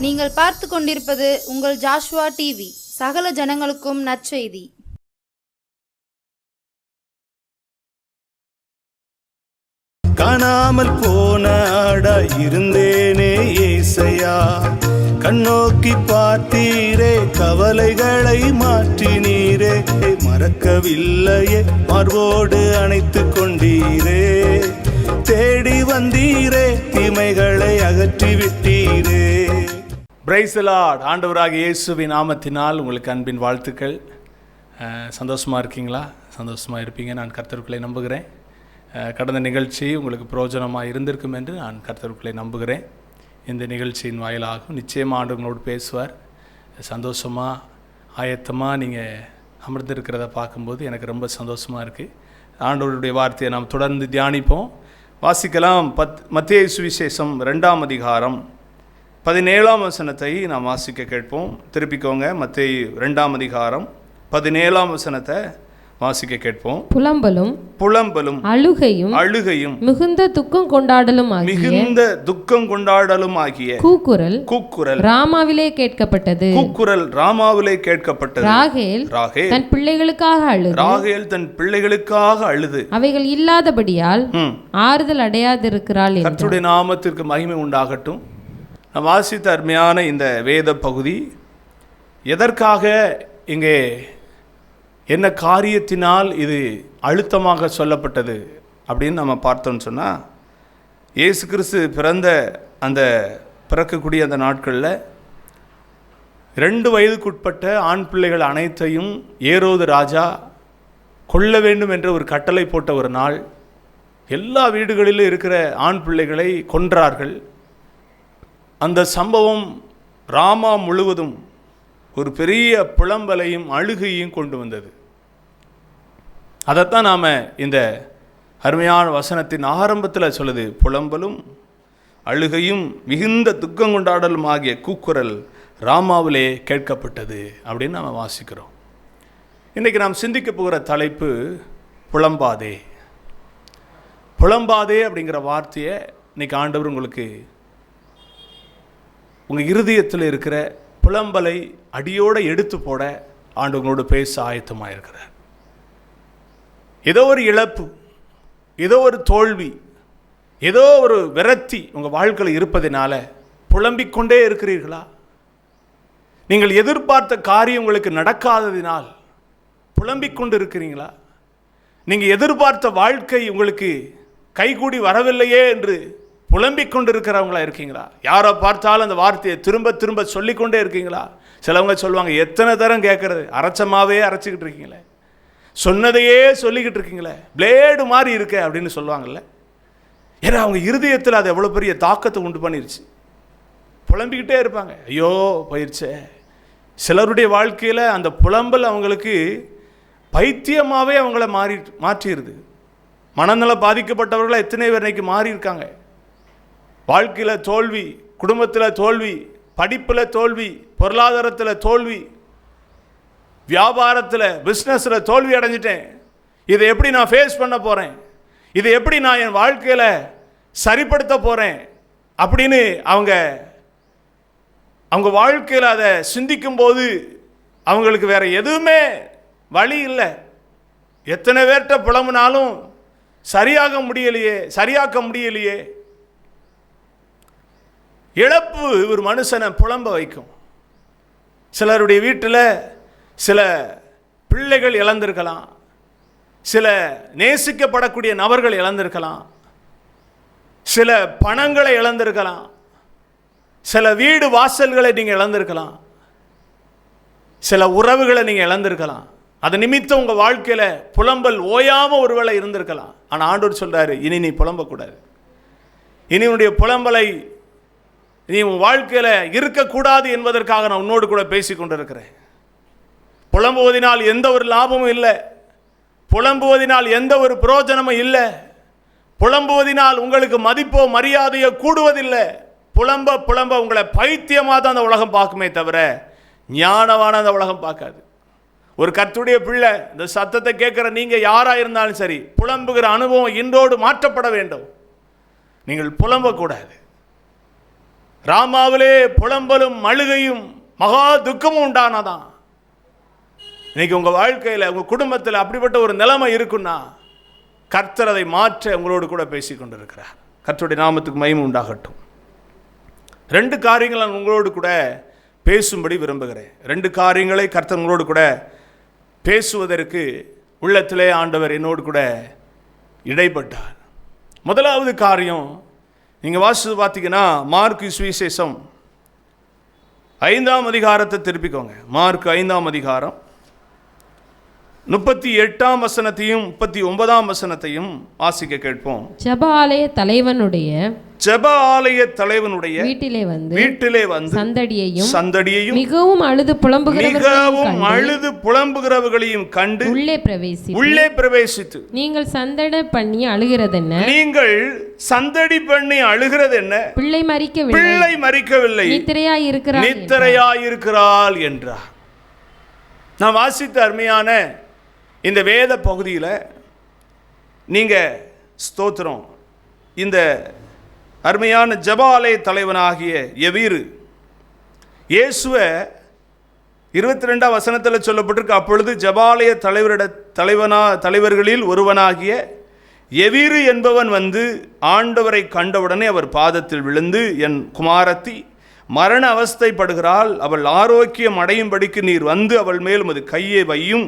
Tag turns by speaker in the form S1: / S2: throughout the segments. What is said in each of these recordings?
S1: நீங்கள் பார்த்து கொண்டிருப்பது உங்கள் ஜாஷுவா டிவி. சகல ஜனங்களுக்கும் நற்செய்தி.
S2: காணாமல் போன ஆடா இருந்தேனே ஏசையா, கண்ணோக்கி பார்த்தீரே, கவலைகளை மாற்றினீரே, மறக்கவில்லையே, மார்போடு அணைத்து கொண்டீரே, தேடி வந்தீரே, தீமைகளை அகற்றி விட்டீரே. Praise the Lord. ஆண்டவராகிய இயேசுவின் நாமத்தினால் உங்களுக்கு அன்பின் வாழ்த்துக்கள். சந்தோஷமாக இருக்கீங்களா? சந்தோஷமாக இருப்பீங்க நான் கர்த்தருக்குள்ளே நம்புகிறேன். கடந்த நிகழ்ச்சி உங்களுக்கு பிரயோஜனமாக இருந்திருக்கும் என்று நான் கர்த்தருக்குள்ளே நம்புகிறேன். இந்த நிகழ்ச்சியின் வாயிலாகவும் நிச்சயமாக ஆண்டவங்களோடு பேசுவார். சந்தோஷமாக ஆயத்தமாக நீங்கள் அமர்ந்திருக்கிறத பார்க்கும்போது எனக்கு ரொம்ப சந்தோஷமாக இருக்குது. ஆண்டவருடைய வார்த்தையை நாம் தொடர்ந்து தியானிப்போம். வாசிக்கலாம். மத்தேயு சுவிசேஷம் 2ஆம் அதிகாரம் 17ஆம் வசனத்தை நாம் வாசிக்க கேட்போம். திருப்பிக்கோங்க. மத்தேயு 2ஆம் அதிகாரம் 17ஆம் வசனத்தை வாசிக்க கேட்போம். புலம்பலும் அழுகையும்
S3: மிகுந்த துக்கம் கொண்டாடலும் ஆகிய
S2: கூக்குரல்
S3: ராமாவிலே கேட்கப்பட்டது. ராகேல் தன் பிள்ளைகளுக்காக அழுது
S2: அவைகள்
S3: இல்லாதபடியால் ஆறுதல் அடையாதிருக்கிறாள்.
S2: கர்த்தருடைய நாமத்திற்கு மகிமை உண்டாகட்டும். நாம் வாசித்த அருமையான இந்த வேத பகுதி எதற்காக, இங்கே என்ன காரியத்தினால் இது அழுத்தமாக சொல்லப்பட்டது அப்படின்னு நம்ம பார்த்தோன்னு சொன்னால், இயேசு கிறிஸ்து பிறக்கக்கூடிய அந்த நாட்களில் 2 வயதுக்குட்பட்ட ஆண் பிள்ளைகள் அனைத்தையும் ஏரோது ராஜா கொல்ல வேண்டும் என்ற ஒரு கட்டளை போட்ட ஒரு நாள். எல்லா வீடுகளிலும் இருக்கிற ஆண் பிள்ளைகளை கொன்றார்கள். அந்த சம்பவம் ராமா முழுவதும் ஒரு பெரிய புலம்பலையும் அழுகையும் கொண்டு வந்தது. அதைத்தான் நாம் இந்த அருமையான வசனத்தின் ஆரம்பத்தில் சொல்லுது. புலம்பலும் அழுகையும் மிகுந்த துக்கம் கொண்டாடலும் ஆகிய கூக்குரல் ராமாவிலே கேட்கப்பட்டது அப்படின்னு நாம் வாசிக்கிறோம். இன்றைக்கி நாம் சிந்திக்க போகிற தலைப்பு புலம்பாதே. புலம்பாதே அப்படிங்கிற வார்த்தையை இன்றைக்கி ஆண்டவர் உங்களுக்கு உங்கள் இருதயத்தில் இருக்கிற புலம்பலை அடியோடு எடுத்து போட ஆண்டவங்களோடு பேச ஆயத்தமாக இருக்கிறார். ஏதோ ஒரு இழப்பு, ஏதோ ஒரு தோல்வி, ஏதோ ஒரு விரக்தி உங்கள் வாழ்க்கையில் இருப்பதினால புலம்பிக் கொண்டே இருக்கிறீர்களா? நீங்கள் எதிர்பார்த்த காரியம் உங்களுக்கு நடக்காததினால் புலம்பிக் கொண்டு இருக்கிறீங்களா? நீங்கள் எதிர்பார்த்த வாழ்க்கை உங்களுக்கு கைகூடி வரவில்லையே என்று புலம்பிக் கொண்டு இருக்கிறவங்களா இருக்கீங்களா? யாரை பார்த்தாலும் அந்த வார்த்தையை திரும்ப திரும்ப சொல்லிக்கொண்டே இருக்கீங்களா? சிலவங்க சொல்லுவாங்க, எத்தனை தரம் கேட்கறது, அரைச்சமாவே அரைச்சிக்கிட்டு இருக்கீங்களே, சொன்னதையே சொல்லிக்கிட்டு இருக்கீங்களே, பிளேடு மாதிரி இருக்க அப்படின்னு சொல்லுவாங்கல்ல. ஏன்னா அவங்க இருதயத்தில் அது எவ்வளோ பெரிய தாக்கத்தை உண்டு பண்ணிருச்சு. புலம்பிக்கிட்டே இருப்பாங்க, ஐயோ போயிடுச்சே. சிலருடைய வாழ்க்கையில் அந்த புலம்பல் அவங்களுக்கு பைத்தியமாகவே அவங்கள மாற்றிடுது. மனநலம் பாதிக்கப்பட்டவர்களை எத்தனை பேர் இன்னைக்கு மாறி இருக்காங்க. வாழ்க்கையில் தோல்வி, குடும்பத்தில் தோல்வி, படிப்பில் தோல்வி, பொருளாதாரத்தில் தோல்வி, வியாபாரத்தில் பிஸ்னஸில் தோல்வி அடைஞ்சிட்டேன், இதை எப்படி நான் ஃபேஸ் பண்ண போகிறேன், இதை எப்படி நான் என் வாழ்க்கையில் சரிப்படுத்த போகிறேன் அப்படின்னு அவங்க வாழ்க்கையில் அதை சிந்திக்கும்போது அவங்களுக்கு வேற எதுவுமே வழி இல்லை. எத்தனை பேர்கிட்ட புலம்புனாலும் சரியாக்க முடியலையே. இழப்பு ஒரு மனுஷனை புலம்ப வைக்கும். சிலருடைய வீட்டில் சில பிள்ளைகள் இழந்திருக்கலாம், சில நேசிக்கப்படக்கூடிய நபர்கள் இழந்திருக்கலாம், சில பணங்களை இழந்திருக்கலாம், சில வீடு வாசல்களை நீங்கள் இழந்திருக்கலாம், சில உறவுகளை நீங்கள் இழந்திருக்கலாம். அது நிமித்தம் உங்கள் வாழ்க்கையில் புலம்பல் ஓயாமல் ஒருவேளை இருந்திருக்கலாம். ஆனால் ஆண்டவர் சொல்கிறாரு, இனி நீ புலம்பக்கூடாது. இனி உன்னுடைய புலம்பலை நீ உன் வாழ்க்கையில் இருக்கக்கூடாது என்பதற்காக நான் உன்னோடு கூட பேசி கொண்டிருக்கிறேன். புலம்புவதனால் எந்த ஒரு லாபமும் இல்லை, புலம்புவதனால் எந்த ஒரு பிரயோஜனமும் இல்லை, புலம்புவதனால் உங்களுக்கு மதிப்போ மரியாதையோ கூடுவதில்லை. புலம்ப உங்களை பைத்தியமாக தான் அந்த உலகம் பார்க்குமே தவிர ஞானமான அந்த உலகம் பார்க்காது. ஒரு கர்த்தருடைய பிள்ளை, இந்த சத்தத்தை கேட்குற நீங்கள் யாராக இருந்தாலும் சரி, புலம்புகிற அனுபவம் இன்றோடு மாற்றப்பட வேண்டும். நீங்கள் புலம்பக்கூடாது. ராமாவிலே புலம்பலும் அழுகையும் மகா துக்கமும் உண்டானதான். இன்னைக்கு உங்கள் வாழ்க்கையில் உங்கள் குடும்பத்தில் அப்படிப்பட்ட ஒரு நிலைமை இருக்குன்னா கர்த்தர் அதை மாற்ற உங்களோடு கூட பேசி கொண்டிருக்கிறார். கர்த்தருடைய நாமத்துக்கு மகிமை உண்டாகட்டும். 2 காரியங்களை நான் உங்களோடு கூட பேசும்படி விரும்புகிறேன். 2 காரியங்களை கர்த்தர் உங்களோடு கூட பேசுவதற்கு உள்ளத்திலே ஆண்டவர் என்னோடு கூட இடைப்பட்டார். முதலாவது காரியம் நீங்கள் வாசித்து பார்த்தீங்கன்னா மார்க்கு சுவிசேஷம் 5ஆம் அதிகாரத்தை திருப்பிக்கோங்க. மார்க்கு 5ஆம் அதிகாரம் 38ஆம் வசனத்தையும் 39ஆம் வசனத்தையும் வாசிக்க கேட்போம்.
S3: ஜெப ஆலய தலைவனுடைய வீட்டிலே வந்து சந்தடியையும் மிகவும் அழுது புலம்புகிறவர்களையும் கண்டு உள்ளே பிரவேசித்து நீங்கள் சந்தடி பண்ணி அழுகிறது என்ன? பிள்ளை மரிக்கவில்லை, நித்திரையாயிருக்கிறாள் என்றார். நான் வாசித்த அருமையான இந்த வேத பகுதியில் நீங்கள் ஸ்தோத்திரம், இந்த அருமையான ஜெப ஆலய தலைவனாகிய எவீரு இயேசுவை 22ஆம் வசனத்தில் சொல்லப்பட்டிருக்கு. அப்பொழுது ஜெபாலய தலைவர்களில் ஒருவனாகிய எவீரு என்பவன் வந்து ஆண்டவரை கண்டவுடனே அவர் பாதத்தில் விழுந்து, என் குமாரத்தி மரண அவஸ்தைப்படுகிறாள், அவள் ஆரோக்கியம் அடையும்படிக்கு நீர் வந்து அவள் மேல் உமது கையை வையும்,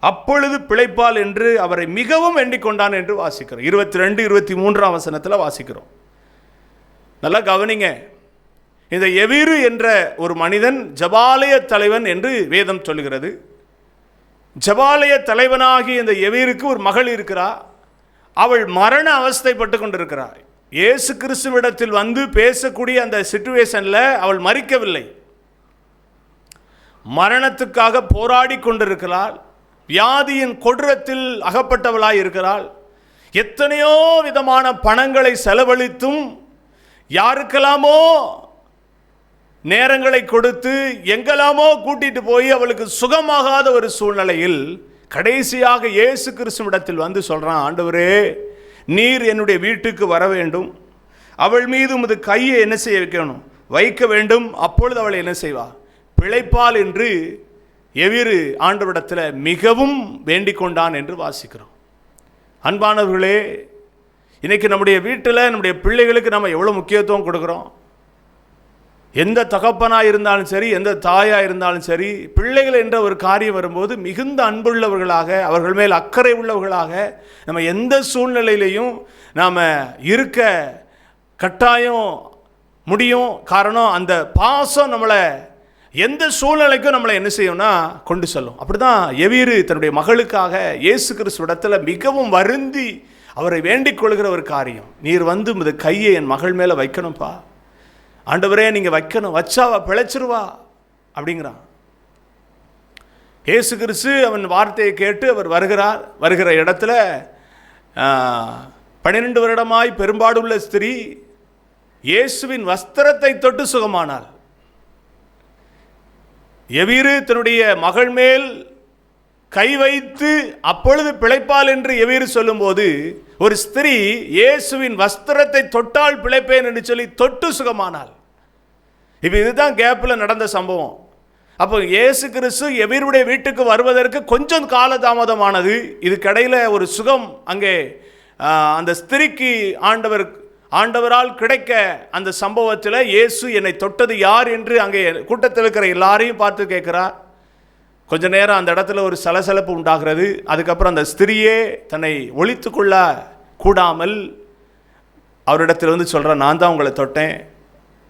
S3: அப்பொழுது பிழைப்பாள் என்று அவரை மிகவும் வேண்டிக் கொண்டான் என்று வாசிக்கிறோம். 22, 23ஆம் வசனத்தில் வாசிக்கிறோம். நல்லா கவனிங்க. இந்த எவீரு என்ற ஒரு மனிதன் ஜெபாலய தலைவன் என்று வேதம் சொல்லுகிறது. ஜெபாலய தலைவனாகி இந்த எவீருக்கு ஒரு மகள் இருக்கிறார். அவள் மரண அவஸ்தைப்பட்டு கொண்டிருக்கிறார். இயேசு கிறிஸ்துவிடத்தில் வந்து பேசக்கூடிய அந்த சிச்சுவேஷனில் அவள் மரிக்கவில்லை, மரணத்துக்காக போராடி கொண்டிருக்கிறாள். வியாதியின் கொடூரத்தில் அகப்பட்டவளாய் இருக்கிறாள். எத்தனையோ விதமான பணங்களை செலவழித்தும் யாருக்கெல்லாமோ நேரங்களை கொடுத்து எங்கெல்லாமோ கூட்டிட்டு போய் அவளுக்கு சுகமாகாத ஒரு சூழ்நிலையில் கடைசியாக இயேசு கிறிஸ்துவிடத்தில் வந்து சொல்றான், ஆண்டவரே நீர் என்னுடைய வீட்டுக்கு வர வேண்டும், அவள் மீது உமது கையை என்ன செய்ய வைக்க வேண்டும், அப்பொழுது அவளை என்ன செய்வா, பிழைப்பாள் என்று எவீரு ஆண்டவரிடத்தில் மிகவும் வேண்டிக் கொண்டான் என்று வாசிக்கிறோம். அன்பானவர்களே, இன்னைக்கு நம்முடைய வீட்டில் நம்முடைய பிள்ளைகளுக்கு நம்ம எவ்வளோ முக்கியத்துவம் கொடுக்குறோம். எந்த தகப்பனாக இருந்தாலும் சரி, எந்த தாயாக இருந்தாலும் சரி, பிள்ளைகள் என்ற ஒரு காரியம் வரும்போது மிகுந்த அன்புள்ளவர்களாக, அவர்கள் மேல் அக்கறை உள்ளவர்களாக நம்ம எந்த சூழ்நிலையிலையும் நாம் இருக்க கட்டாயம் முடியும். காரணம், அந்த பாசம் நம்மளை எந்த சூழ்நிலைக்கும் நம்மளை என்ன செய்யும்னா கொண்டு செல்லும். அப்படி தான் எவீரு தன்னுடைய மகளுக்காக இயேசு கிறிஸ்துவிடத்தில் மிகவும் வருந்தி அவரை வேண்டிக் கொள்கிற ஒரு காரியம், நீர் வந்து இந்த கையை என் மகள் மேலே வைக்கணும்ப்பா, ஆண்டவரே நீங்கள் வைக்கணும், வச்சாவா பிழைச்சிருவா அப்படிங்கிறான். இயேசு கிறிஸ்து அவன் வார்த்தையை கேட்டு அவர் வருகிற இடத்துல 12 வருடமாய் பெரும்பாடுள்ள ஸ்திரீ இயேசுவின் வஸ்திரத்தை தொட்டு சுகமானாள். எவீரு தன்னுடைய மகள் மேல் கை வைத்து அப்பொழுது பிழைப்பாள் என்று எவீரு சொல்லும்போது, ஒரு ஸ்திரீ இயேசுவின் வஸ்திரத்தை தொட்டால் பிழைப்பேன் என்று சொல்லி தொட்டு சுகமானாள். இப்போ இதுதான் கேப்பில் நடந்த சம்பவம். அப்போ இயேசு கிறிஸ்து எவீருடைய வீட்டுக்கு வருவதற்கு கொஞ்சம் காலதாமதமானது. இதுக்கிடையில் ஒரு சுகம் அங்கே அந்த ஸ்திரீக்கு ஆண்டவரால் கிடைக்க அந்த சம்பவத்தில் இயேசு என்னை தொட்டது யார் என்று அங்கே கூட்டத்தில் இருக்கிற எல்லாரையும் பார்த்து கேட்குறார். கொஞ்ச நேரம் அந்த இடத்துல ஒரு சலசலப்பு உண்டாகிறது. அதுக்கப்புறம் அந்த ஸ்திரியே தன்னை ஒழித்து கொள்ள கூடாமல் அவரிடத்தில் வந்து சொல்கிறார், நான் தான் உங்களை தொட்டேன்,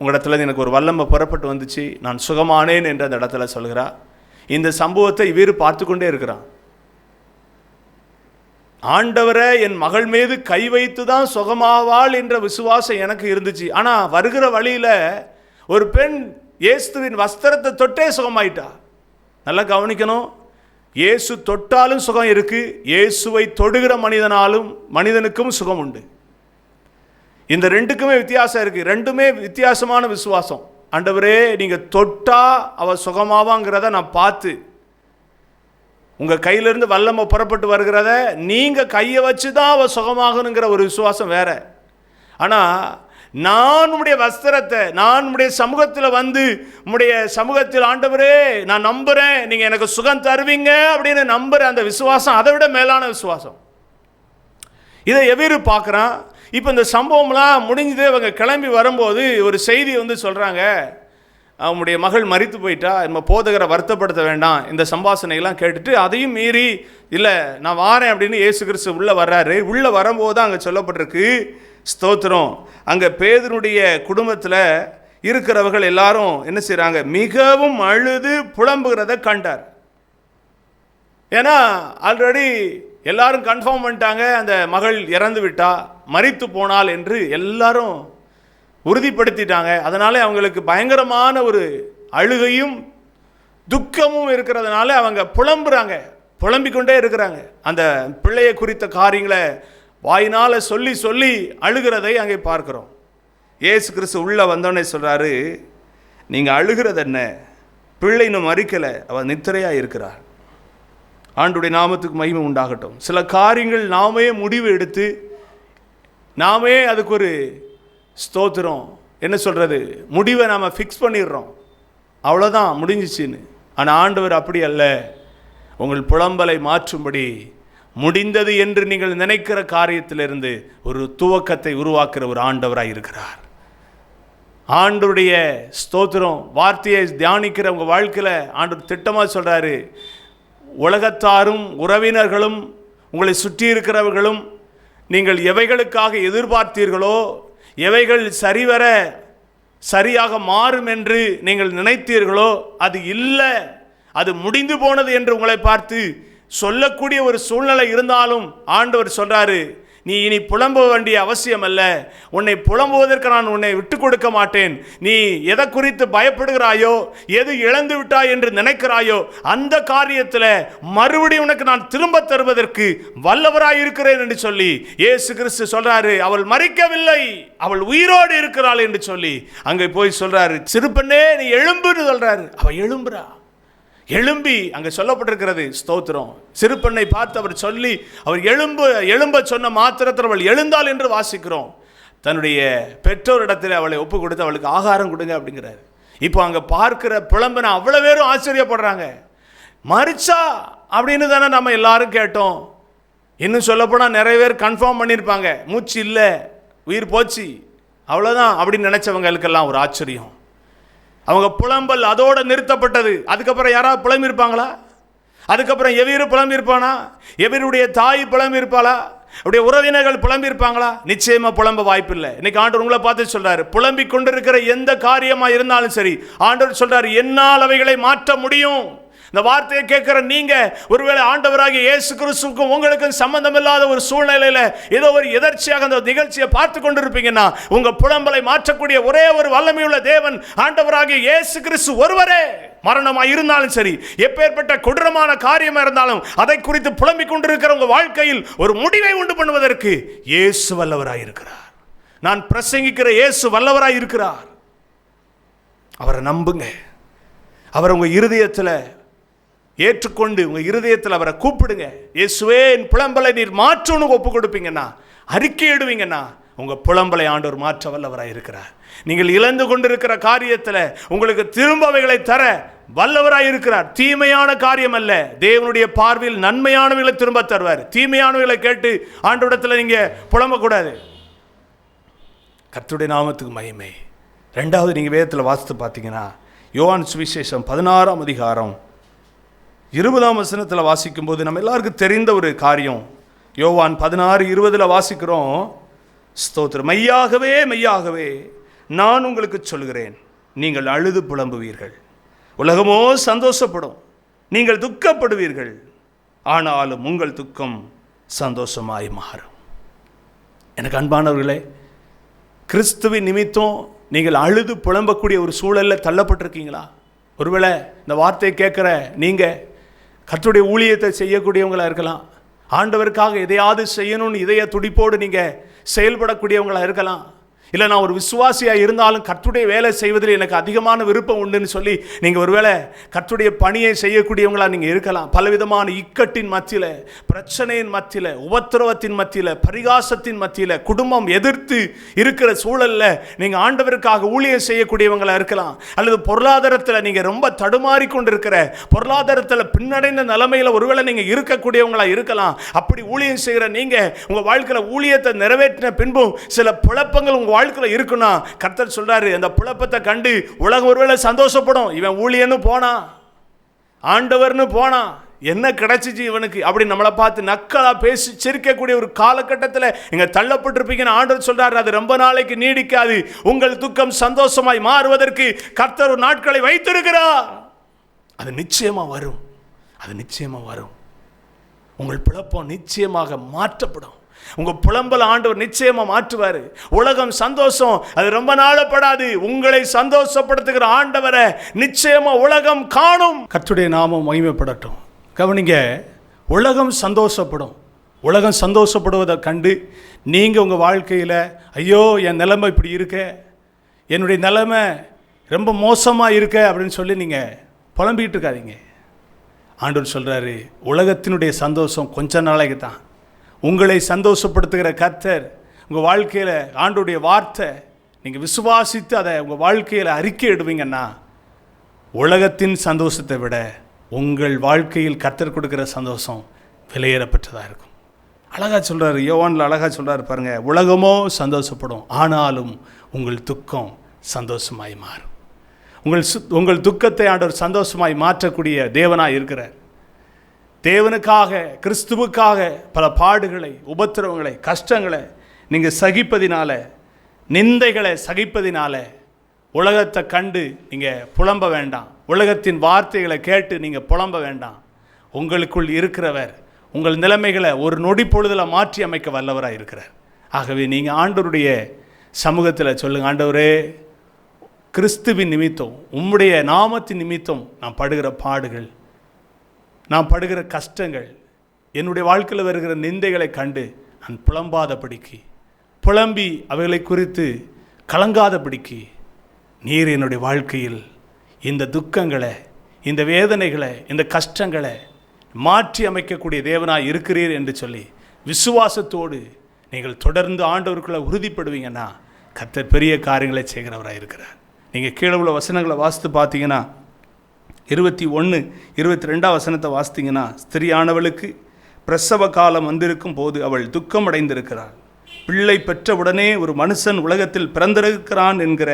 S3: உங்களிடத்துல எனக்கு ஒரு வல்லமை புறப்பட்டு வந்துச்சு, நான் சுகமானேன் என்று அந்த இடத்துல சொல்கிறார். இந்த சம்பவத்தை இவர் பார்த்து கொண்டே இருக்கிறான். ஆண்டவரை என் மகள் மீது கை வைத்து தான் சுகமாவாள் என்ற விசுவாசம் எனக்கு இருந்துச்சு. ஆனால் வருகிற வழியில் ஒரு பெண் இயேசுவின் வஸ்திரத்தை தொட்டே சுகமாயிட்டா. நல்லா கவனிக்கணும், இயேசு தொட்டாலும் சுகம் இருக்கு, இயேசுவை தொடுகிற மனிதனுக்கும் சுகம் உண்டு. இந்த ரெண்டுக்குமே வித்தியாசம் இருக்கு. ரெண்டுமே வித்தியாசமான விசுவாசம். ஆண்டவரே நீங்கள் தொட்டா அவ சுகமாவாங்கிறத நான் பார்த்து, உங்கள் கையிலிருந்து வல்லமை புறப்பட்டு வருகிறத நீங்கள் கையை வச்சு தான் அவள் சுகமாகணுங்கிற ஒரு விசுவாசம் வேற. ஆனால் நான் உம்முடைய வஸ்திரத்தை, நான் உம்முடைய சமூகத்தில் வந்து உம்முடைய சமூகத்தில் ஆண்டவரே நான் நம்புகிறேன், நீங்கள் எனக்கு சுகம் தருவீங்க அப்படின்னு நம்புகிற அந்த விசுவாசம் அதை விட மேலான விசுவாசம். இதை எவ்வாறு பார்க்குறான்? இப்போ இந்த சம்பவம்லாம் முடிஞ்சது. அவங்க கிளம்பி வரும்போது ஒரு செய்தி வந்து சொல்கிறாங்க, அவனுடைய மகள் மரித்து போயிட்டா, நம்ம போதகரை வருத்தப்படுத்த வேண்டாம். இந்த சம்பாஷணையெல்லாம் கேட்டுட்டு அதையும் மீறி இல்லை நான் வாரேன் அப்படின்னு இயேசு கிறிஸ்து உள்ளே வர்றாரு. உள்ளே வரும்போது தான் அங்கே சொல்லப்பட்டிருக்கு, ஸ்தோத்திரம், அங்கே பேதுருடைய குடும்பத்தில் இருக்கிறவர்கள் எல்லாரும் என்ன செய்கிறாங்க, மிகவும் அழுது புலம்புகிறத கண்டார். ஏன்னா ஆல்ரெடி எல்லாரும் கன்ஃபார்ம் பண்ணிட்டாங்க, அந்த மகள் இறந்து விட்டா, மரித்து போனாள் என்று எல்லாரும் உறுதிப்படுத்திட்டாங்க. அதனால அவங்களுக்கு பயங்கரமான ஒரு அழுகையும் துக்கமும் இருக்கிறதுனால அவங்க புலம்புறாங்க, புலம்பிக்கொண்டே இருக்கிறாங்க. அந்த பிள்ளையை குறித்த காரியங்களை வாயினால் சொல்லி சொல்லி அழுகிறதை அங்கே பார்க்குறோம். இயேசு கிறிஸ்து உள்ளே வந்தோடனே சொல்கிறாரு, நீங்கள் அழுகிறது என்ன? பிள்ளை இன்னும் மரிக்கலை, அவள் நித்திரையாக இருக்கிறார். ஆண்டுடைய நாமத்துக்கு மகிமை உண்டாகட்டும். சில காரியங்கள் நாமே முடிவு எடுத்து நாமே அதுக்கு ஒரு ஸ்தோத்திரம் என்ன சொல்கிறது, முடிவை நாம் ஃபிக்ஸ் பண்ணிடுறோம், அவ்வளோதான் முடிஞ்சிச்சின்னு. ஆனால் ஆண்டவர் அப்படி அல்ல. உங்கள் புலம்பலை மாற்றும்படி முடிந்தது என்று நீங்கள் நினைக்கிற காரியத்திலிருந்து ஒரு துவக்கத்தை உருவாக்குற ஒரு ஆண்டவராக இருக்கிறார். ஆண்டவருடைய ஸ்தோத்திரம் வார்த்தையை தியானிக்கிற உங்கள் வாழ்க்கையில் ஆண்டவர் திட்டமாக சொல்கிறாரு, உலகத்தாரும் உறவினர்களும் உங்களை சுற்றி இருக்கிறவர்களும் நீங்கள் எவைகளுக்காக எதிர்பார்த்தீர்களோ, எவைகள் சரியாக மாறும் என்று நீங்கள் நினைத்தீர்களோ அது இல்லை, அது முடிந்து போனது என்று உங்களை பார்த்து சொல்லக்கூடிய ஒரு சூழ்நிலை இருந்தாலும் ஆண்டவர் சொல்றாரு, நீ இனி புலம்ப வேண்டிய அவசியம் அல்ல. உன்னை புலம்புவதற்கு நான் உன்னை விட்டு கொடுக்க மாட்டேன். நீ எதை குறித்து பயப்படுகிறாயோ, எது இழந்து விட்டாய் என்று நினைக்கிறாயோ, அந்த காரியத்தில் மறுபடியும் உனக்கு நான் திரும்ப தருவதற்கு வல்லவராய் இருக்கிறேன் என்று சொல்லி இயேசு கிறிஸ்து சொல்றாரு. அவள் மரிக்கவில்லை, அவள் உயிரோடு இருக்கிறாள் என்று சொல்லி அங்கே போய் சொல்றாரு, சிறுபெண்ணே நீ எழும்புன்னு சொல்றாரு. அவள் எழும்புறா. எழும்பி அங்கே சொல்லப்பட்டிருக்கிறது, ஸ்தோத்திரம், சிறுபெண்ணை பார்த்து அவர் சொல்லி அவர் எழும்ப சொன்ன மாத்திரத்தில் அவள் எழுந்தாள் என்று வாசிக்கிறோம். தன்னுடைய பெற்றோரிடத்தில் அவளை ஒப்பு கொடுத்து அவளுக்கு ஆகாரம் கொடுங்க அப்படிங்கிறார். இப்போ அங்கே பார்க்கிற புலம்பனை அவ்வளோ பேரும் ஆச்சரியப்படுறாங்க. மரிச்சா அப்படின்னு தானே நம்ம எல்லாரும் கேட்டோம். இன்னும் சொல்லப்போனால் நிறைய பேர் கன்ஃபார்ம் பண்ணியிருப்பாங்க, மூச்சு இல்லை, உயிர் போச்சு, அவ்வளோதான் அப்படின்னு நினச்சவங்களுக்கெல்லாம் ஒரு ஆச்சரியம். அவங்க புலம்பல் அதோடு நிறுத்தப்பட்டது. அதுக்கப்புறம் யாராவது புலம்பிருப்பாங்களா? அதுக்கப்புறம் எவீரு புலம்பிருப்பானா? எவருடைய தாய் புலம்பிருப்பாளா? அவருடைய உறவினர்கள் புலம்பிருப்பாங்களா? நிச்சயமா புலம்ப வாய்ப்பில்லை. இன்னைக்கு ஆண்டவர் உங்களை பார்த்து சொல்றாரு, புலம்பிக் கொண்டிருக்கிற எந்த காரியமா இருந்தாலும் சரி, ஆண்டவர் சொல்றாரு, என்னால் அவைகளை மாற்ற முடியும். இந்த வார்த்தையை கேட்கிற நீங்க ஒருவேளை ஆண்டவராகிய இயேசு கிறிஸ்துவுக்கும் உங்களுக்கும் சம்பந்தம் இல்லாத ஒரு சூழ்நிலையில ஏதோ ஒரு எதர்ச்சியாக அந்த நிகழ்ச்சியை பார்த்து கொண்டிருப்பீங்கன்னா, உங்க புலம்பலை மாற்றக்கூடிய ஒரே ஒரு வல்லமையுள்ள தேவன் ஆண்டவராகிய இயேசு கிறிஸ்து ஒருவரே. மரணமாக இருந்தாலும் சரி, எப்பேற்பட்ட கொடூரமான காரியமாக இருந்தாலும் அதை குறித்து புலம்பிக் கொண்டிருக்கிற உங்க வாழ்க்கையில் ஒரு முடிவை உண்டு பண்ணுவதற்கு இயேசு வல்லவராய் இருக்கிறார். நான் பிரசங்கிக்கிற இயேசு வல்லவராய் இருக்கிறார். அவரை நம்புங்க. அவர் உங்க இருதயத்தில் ஏற்றுக்கொண்டு உங்க இருதயத்தில் அவரை கூப்பிடுங்க. இயேசுவே என் புலம்பலை நீர் மாற்றுன்னு ஒப்பு கொடுப்பீங்கன்னா, அறிக்கையிடுவீங்கன்னா, உங்க புலம்பலை ஆண்டவர் மாற்ற வல்லவராய் இருக்கிறார். நீங்கள் இழந்து கொண்டிருக்கிற காரியத்தில் உங்களுக்கு திரும்பவைகளை தர வல்லவராய் இருக்கிறார். தீமையான காரியம் அல்ல, தேவனுடைய பார்வையில் நன்மையானவைகளை திரும்ப தருவார். தீமையானவைகளை கேட்டு ஆண்டவரிடத்தில் நீங்க புலம்பக்கூடாது. கர்த்தருடைய நாமத்துக்கு மகிமை. ரெண்டாவது, நீங்க வேதத்தில் வாசித்து பார்த்தீங்கன்னா, யோவான் சுவிசேஷம் 16ஆம் அதிகாரம் 20ஆம் வசனத்தில் வாசிக்கும் போது நம்ம எல்லாருக்கும் தெரிந்த ஒரு காரியம். யோவான் 16:20 வாசிக்கிறோம், ஸ்தோத்திரம், மெய்யாகவே மெய்யாகவே நான் உங்களுக்கு சொல்கிறேன், நீங்கள் அழுது புலம்புவீர்கள், உலகமோ சந்தோஷப்படும், நீங்கள் துக்கப்படுவீர்கள், ஆனாலும் உங்கள் துக்கம் சந்தோஷமாய் மாறும். எனக்கு அன்பானவர்களே, கிறிஸ்துவின் நிமித்தம் நீங்கள் அழுது புலம்பக்கூடிய ஒரு சூழலில் தள்ளப்பட்டிருக்கீங்களா? ஒருவேளை இந்த வார்த்தையை கேட்குற நீங்கள் கர்த்தருடைய ஊழியத்தை செய்யக்கூடியவங்களாக இருக்கலாம். ஆண்டவருக்காக எதையாவது செய்யணும்னு இதய துடிப்போடு நீங்கள் செயல்படக்கூடியவங்களாக இருக்கலாம். இல்லை நான் ஒரு விசுவாசியாக இருந்தாலும் கர்த்தருடைய வேலை செய்வதில் எனக்கு அதிகமான விருப்பம் உண்டுன்னு சொல்லி நீங்கள் ஒருவேளை கர்த்தருடைய பணியை செய்யக்கூடியவங்களா நீங்கள் இருக்கலாம். பலவிதமான இக்கட்டின் மத்தியில், பிரச்சனையின் மத்தியில், உபத்திரவத்தின் மத்தியில், பரிகாசத்தின் மத்தியில், குடும்பம் எதிர்த்து இருக்கிற சூழலில் நீங்கள் ஆண்டவருக்காக ஊழியம் செய்யக்கூடியவங்களா இருக்கலாம். அல்லது பொருளாதாரத்தில் நீங்கள் ரொம்ப தடுமாறி கொண்டிருக்கிற, பொருளாதாரத்தில் பின்னடைந்த நிலைமையில் ஒருவேளை நீங்கள் இருக்கக்கூடியவங்களா இருக்கலாம். அப்படி ஊழியம் செய்கிற நீங்கள் உங்கள் வாழ்க்கையில் ஊழியத்தை நிறைவேற்றின பின்பும் சில குழப்பங்கள் உங்கள் வாழ்க்கையில் இருக்குன்னா கர்த்தர் சொல்றாரு, அந்த குழப்பத்தை கண்டு உலகம் ஒருவேளை சந்தோஷப்படும். இவன் ஊழியன்னு போனா, ஆண்டவர்னு போனா, என்ன கிடைச்சிச்சு இவனுக்கு அப்படி நம்மளை பார்த்து நக்கலா பேசி சிரிக்கக்கூடிய ஒரு காலகட்டத்தில் இங்க தள்ளப்பட்டிருப்பீங்கன்னு ஆண்டவர் சொல்றாரு. அது ரொம்ப நாளைக்கு நீடிக்காது. உங்கள் துக்கம் சந்தோஷமாய் மாறுவதற்கு கர்த்தர் ஒரு நாட்களை வைத்திருக்கிறார். அது நிச்சயமா வரும். அது நிச்சயமா வரும். உங்கள் பிழப்பம் நிச்சயமாக மாற்றப்படும். உங்க புலம்பல் ஆண்டவர் நிச்சயமா மாற்றுவார். உலகம் சந்தோஷம், அது ரொம்ப நாளப்படாது. உங்களை சந்தோஷப்படுத்துகிற ஆண்டவரை நிச்சயமா உலகம் காணும். கர்த்தருடைய நாமம் மகிமைப்படட்டும். கவனிங்க, உலகம் சந்தோஷப்படும். உலகம் சந்தோஷப்படுவதை கண்டு நீங்க உங்க வாழ்க்கையில் ஐயோ என் நிலைமை இப்படி இருக்க, என்னுடைய நிலைமை ரொம்ப மோசமா இருக்க அப்படின்னு சொல்லி நீங்க புலம்பிக்கிட்டு இருக்காதீங்க. ஆண்டவர் சொல்றாரு, உலகத்தினுடைய சந்தோஷம் கொஞ்ச நாளைக்கு தான். உங்களை சந்தோஷப்படுத்துகிற கர்த்தர் உங்கள் வாழ்க்கையில் ஆண்டவருடைய வார்த்தை நீங்கள் விசுவாசித்து அதை உங்கள் வாழ்க்கையில் அறிக்கை இடுவீங்கன்னா உலகத்தின் சந்தோஷத்தை விட உங்கள் வாழ்க்கையில் கர்த்தர் கொடுக்குற சந்தோஷம் விலையேறப்பட்டதாக இருக்கும். அழகாக சொல்கிறார், யோவானில் அழகாக சொல்கிறார் பாருங்க, உலகமோ சந்தோஷப்படும், ஆனாலும் உங்கள் துக்கம் சந்தோஷமாய் மாறும். உங்கள் துக்கத்தை ஆண்டவர் சந்தோஷமாய் மாற்றக்கூடிய தேவனாய் இருக்கிறார். தேவனுக்காக, கிறிஸ்துவுக்காக பல பாடுகளை, உபத்திரவங்களை, கஷ்டங்களை நீங்கள் சகிப்பதினால, நிந்தைகளை சகிப்பதினால உலகத்தை கண்டு நீங்கள் புலம்ப வேண்டாம். உலகத்தின் வார்த்தைகளை கேட்டு நீங்கள் புலம்ப வேண்டாம். உங்களுக்குள் இருக்கிறவர் உங்கள் நிலைமைகளை ஒரு நொடி பொழுதில் மாற்றி அமைக்க வல்லவராக இருக்கிறார். ஆகவே நீங்கள் ஆண்டவருடைய சமூகத்தில் சொல்லுங்கள், ஆண்டவரே கிறிஸ்துவின் நிமித்தம், உம்முடைய நாமத்தின் நிமித்தம் நான் படுகிற பாடுகள், நான் படுகிற கஷ்டங்கள், என்னுடைய வாழ்க்கையில் வருகிற நிந்தைகளை கண்டு நான் புலம்பாதபடிக்கு, புலம்பி அவைகளை குறித்து கலங்காதபடிக்கு நீர் என்னுடைய வாழ்க்கையில் இந்த துக்கங்களை, இந்த வேதனைகளை, இந்த கஷ்டங்களை மாற்றி அமைக்கக்கூடிய தேவனாய் இருக்கிறீர் என்று சொல்லி விசுவாசத்தோடு நீங்கள் தொடர்ந்து ஆண்டவருக்குள்ளே உறுதிப்படுவீங்கன்னா கர்த்தர் பெரிய காரியங்களை செய்கிறவராக இருக்கிறார். நீங்கள் கீழே உள்ள வசனங்களை வாசித்து பார்த்தீங்கன்னா 21, 22 வசனத்தை வாசித்தீங்கன்னா, ஸ்திரியானவளுக்கு பிரசவ காலம் வந்திருக்கும் போது அவள் துக்கம் அடைந்திருக்கிறாள். பிள்ளை பெற்றவுடனே ஒரு மனுஷன் உலகத்தில் பிறந்திருக்கிறான் என்கிற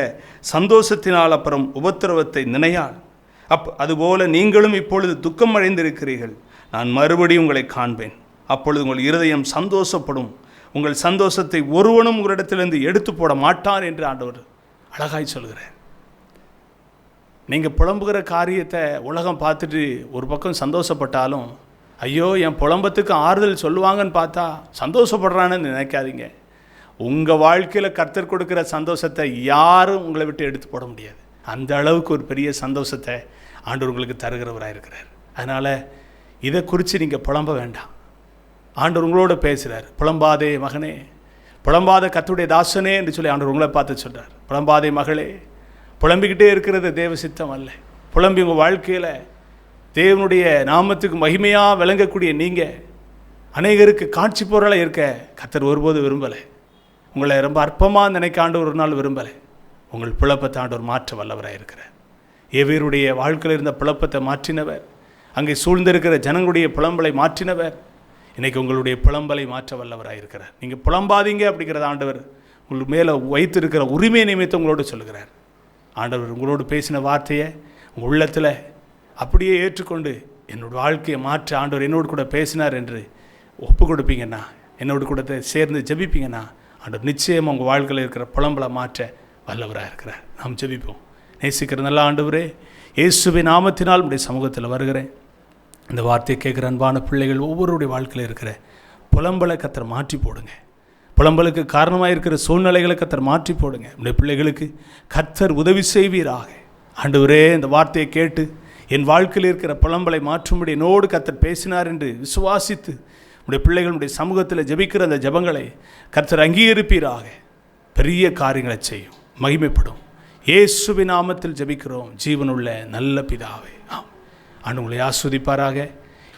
S3: சந்தோஷத்தினால் அப்புறம் உபத்திரவத்தை நினையாள். அதுபோல நீங்களும் இப்பொழுது துக்கம் அடைந்திருக்கிறீர்கள். நான் மறுபடியும் உங்களை காண்பேன். அப்பொழுது உங்கள் இருதயம் சந்தோஷப்படும். உங்கள் சந்தோஷத்தை ஒருவனும் உங்களிடத்திலிருந்து எடுத்து போட மாட்டான் என்று ஆண்டவர் அழகாய் சொல்கிறார். நீங்கள் புலம்புகிற காரியத்தை உலகம் பார்த்துட்டு ஒரு பக்கம் சந்தோஷப்பட்டாலும், ஐயோ என் புலம்பத்துக்கு ஆறுதல் சொல்லுவாங்கன்னு பார்த்தா சந்தோஷப்படுறான்னு நினைக்காதீங்க. உங்கள் வாழ்க்கையில் கர்த்தர் கொடுக்குற சந்தோஷத்தை யாரும் உங்களை விட்டு எடுத்து போட முடியாது. அந்த அளவுக்கு ஒரு பெரிய சந்தோஷத்தை ஆண்டவர் உங்களுக்கு தருகிறவராக இருக்கிறார். அதனால் இதை குறித்து நீங்கள் புலம்ப வேண்டாம். ஆண்டவர் உங்களோட பேசுகிறார். புலம்பாதே மகனே, புலம்பாத கர்த்தருடைய தாசனே என்று சொல்லி ஆண்டவர் உங்களை பார்த்து சொல்கிறார். புலம்பாதே மகளே, புலம்பிக்கிட்டே இருக்கிறது தேவ சித்தம் அல்ல. புலம்பி உங்கள் வாழ்க்கையில் தேவனுடைய நாமத்துக்கு மகிமையாக விளங்கக்கூடிய நீங்கள் அநேகருக்கு காட்சி பொருளாக இருக்க கர்த்தர் ஒருபோது விரும்பலை. உங்களை ரொம்ப அற்பமாக நினைக்க ஆண்டவர் ஒரு நாள் விரும்பலை. உங்கள் பிழப்பத்தை ஆண்டவர் மாற்ற வல்லவராக இருக்கிறார். எவருடைய வாழ்க்கையில் இருந்த பிழப்பத்தை மாற்றினவர், அங்கே சூழ்ந்திருக்கிற ஜனங்களுடைய புலம்பலை மாற்றினவர், இன்றைக்கி உங்களுடைய புலம்பலை மாற்ற வல்லவராக இருக்கிறார். நீங்கள் புலம்பாதீங்க அப்படிங்கிறத ஆண்டவர் உங்களுக்கு மேலே வைத்திருக்கிற உரிமை நிமித்தம் உங்களோடு சொல்கிறார். ஆண்டவர் உங்களோடு பேசின வார்த்தையை உங்கள் உள்ளத்தில் அப்படியே ஏற்றுக்கொண்டு என்னோடய வாழ்க்கையை மாற்ற ஆண்டவர் என்னோடு கூட பேசினார் என்று ஒப்பு கொடுப்பீங்கன்னா, என்னோடு கூட சேர்ந்து ஜெபிப்பீங்கன்னா, ஆண்டவர் நிச்சயமாக உங்கள் வாழ்க்கையில் இருக்கிற புலம்பலை மாற்ற வல்லவராக இருக்கிறார். நாம் ஜெபிப்போம். நேசிக்கிற நல்ல ஆண்டவரே, இயேசுவின் நாமத்தினால் உடைய சமூகத்தில் வருகிறேன். இந்த வார்த்தையை கேட்குற அன்பான பிள்ளைகள் ஒவ்வொருடைய வாழ்க்கையில் இருக்கிற புலம்பலை கர்த்தர் மாற்றி போடுங்க. புலம்பலுக்கு காரணமாக இருக்கிற சூழ்நிலைகளை கர்த்தர் மாற்றி போடுங்க. உடைய பிள்ளைகளுக்கு கர்த்தர் உதவி செய்வீராக. ஆண்டவரே, இந்த வார்த்தையை கேட்டு என் வாழ்க்கையில் இருக்கிற புலம்பலை மாற்றும்படி என்னோடு கர்த்தர் பேசினார் என்று விசுவாசித்து உடைய பிள்ளைகளுடைய சமூகத்தில் ஜெபிக்கிற அந்த ஜெபங்களை கர்த்தர் அங்கீகரிப்பீராக.
S2: பெரிய காரியங்களை செய்யும், மகிமைப்படும். இயேசுவின் நாமத்தில் ஜெபிக்கிறோம் ஜீவனுள்ள நல்ல பிதாவே. ஆண்டு உங்களை ஆஸ்வதிப்பாராக.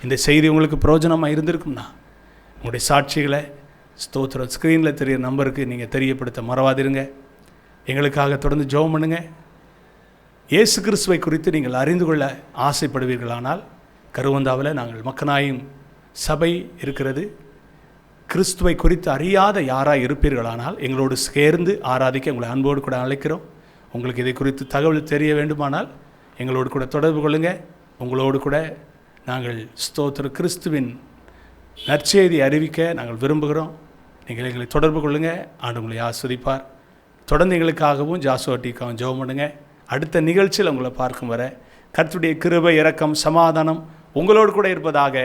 S2: இந்த செய்தி உங்களுக்கு பிரயோஜனமாக இருந்திருக்கும்னா உங்களுடைய சாட்சிகளை ஸ்தோத்திரம் ஸ்க்ரீனில் தெரிகிற நம்பருக்கு நீங்கள் தெரியப்படுத்த மறவாதிருங்க. எங்களுக்காக தொடர்ந்து ஜெபம் பண்ணுங்க. இயேசு கிறிஸ்துவை குறித்து நீங்கள் அறிந்து கொள்ள ஆசைப்படுவீர்களானால் கருவந்தாவில் நாங்கள் மக்கனாயும் சபை இருக்கிறது. கிறிஸ்துவை குறித்து அறியாத யாராக இருப்பீர்களானால் எங்களோடு சேர்ந்து ஆராதிக்க உங்களை அன்போடு கூட அழைக்கிறோம். உங்களுக்கு இதை குறித்து தகவல் தெரிய வேண்டுமானால் எங்களோடு கூட தொடர்பு கொள்ளுங்கள். உங்களோடு கூட நாங்கள் ஸ்தோத்திர கிறிஸ்துவின் நற்செய்தி அறிவிக்க நாங்கள் விரும்புகிறோம். நீங்கள் எங்களை தொடர்பு கொள்ளுங்கள். ஆண்டு உங்களை ஆஸ்வதிப்பார். தொடர்ந்து எங்களுக்காகவும் ஜாசுவா டிக்காகவும் ஜெபம் பண்ணுங்க. அடுத்த நிகழ்ச்சியில் உங்களை பார்க்கும் வரை கர்த்தருடைய கிருபை, இரக்கம், சமாதானம் உங்களோடு கூட இருப்பதாக.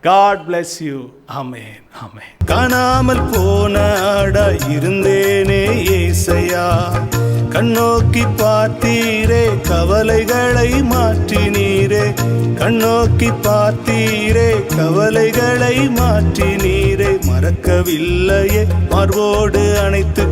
S2: God bless you. ஆமென், ஆமென்.
S4: காணாமல் போன ஆடா இருந்தேனே ஏசையா, கண்ணோக்கி பார்த்தீரே கவலைகளை மாற்றினீரே, கண்ணோக்கி பார்த்தீரே கவலைகளை மாற்றினீரே, மறக்கவில்லையே மார்போடு அணைத்து